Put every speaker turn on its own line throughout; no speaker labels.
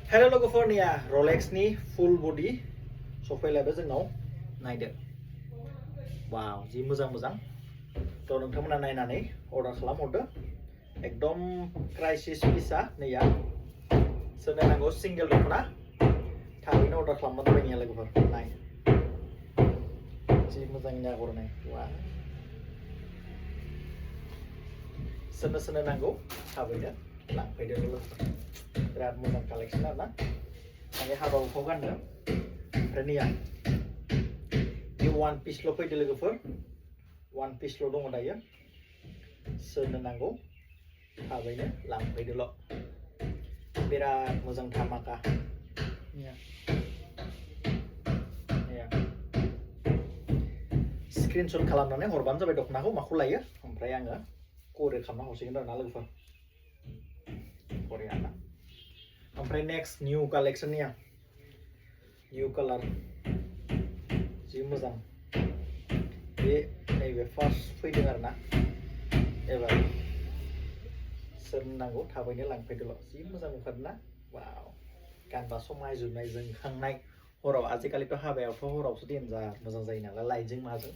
hello लोगोफोरनिया रलेक्सनि फुल बडी सफैलायबाय जोंनाव नायदो वाव जि मोजां मोजां थ' नोंथांमोना नायनानै अर्डार खालामहरदो एकदम क्राइसिस पिसा नैया सोरनो नांगौ सिंगेल दख'ना थाबैनो अर्डार खालामबानो जाबाय निया लोगोफोर नाय जि मोजांनि आगर नाय वाव सोरनो नांगौ थाबैनो लांफैदो लोगोफोर बिराद मोजां कालेक्शन आरोना माने हाबाखौ गाननो ओमफ्राय नैया बे वान पिसल' फैदो लोगोफोर वान पिसल' दङ दायो सोरनो नांगौ थाबैनो लांफैदोल' बिराद मोजां धामाका स्क्रिनशट खालामनानै हरबानो जाबाय दख'नाखौ माखौ लायो ओमफ्राय आङो कोरियर खालामना हरसिगोन आरोना लोगोफोर बरियाना ओमफ्राय नेक्स्ट निउ कालेक्शन निया निउ कालार जि मोजां बे नैबे फार्स्ट फैदों आरोना एबार सोरनो नांगौ थाबैनो लांफैदोल' जि मोजां नुखादोंना वाव गानबा समायजुनाय जोंखांनाय हराव आजिखालिथ' हाबायावथ' हरावसो देन्जार मोजां जायो नालाय लाइटजों माजों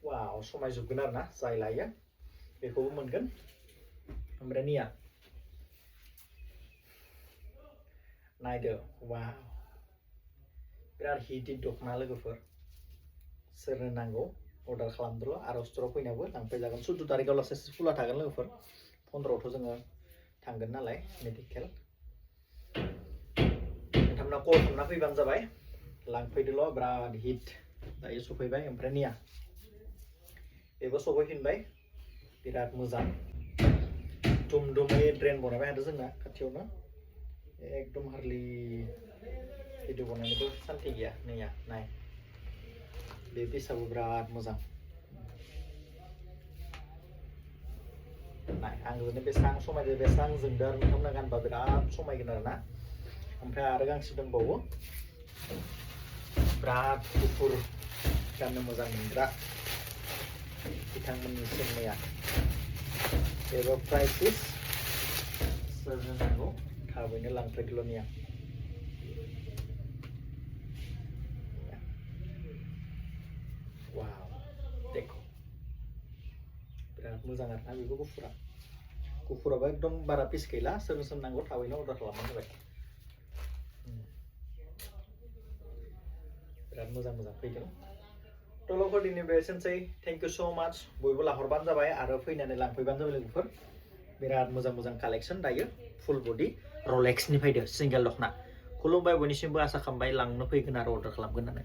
वाव समायजोबगोन आरोना जाय लायो बेखौबो मोनगोन ओमफ्राय निया नायदो वाव बिराद हिटिं दख'ना लोगोफोर सोरनो नांगौ अर्डार खालामदोल' आरो स्ट'राव फैनायावबो लांफैजागोन 14 तारिखाव लासै खुला थागोन लोगोफोर 15आवथ' जोङो थांगोन नालाय मेडिकेल नोंथांमोना कल खालामना फैबानो जाबाय लांफैदोल' बिराद हिट दायो सफैबाय ओमफ्राय निया बेबो सफैफिनबाय बिराद मोजां दुमदुमै ड्रेन बनायबाय थादों जोंना खाथियावनो एकदम हारलि भिडिअ बनायनोबो सान्ति गैया नैया नाय बे पिसाबो बिराद मोजां नाय आंजोंनो बेसेबां समायदो बेसेबां जोंदो आरो नोंथांमोना गानबा बिराद समायगोन आरोना ओमफ्राय आरो गांसे दंबावो बिराद गुफुर गाननो मोजां मोनग्रा बिथांमोननि सोंनाया बेबो प्राइसिस सोरनो नांगौ थाबैनो लांफैदोल' निया वाव देखो बिराद मोजां आरोना बेबो गुफुराबो एकदम बारा पिस गैला सोरनो नांगौ थाबैनो अर्डार खालामबानो जाबाय बिराद मोजां फैदों थ' लोगोफोर दिनै बे एसेनोसै थेंक इउ सो माच बयबो लाहरबानो जाबाय आरो फैनानै लांफैबानो जाबाय लोगोफोर बिराद मोजां कालेक्शन दायो फुल बडी रलेक्सनि फैदो सिंगेल दख'ना खुलुमबाय बयनिसिमबो आसा खालामबाय लांनो फैगोन आरो अर्डार खालामगोन होननानै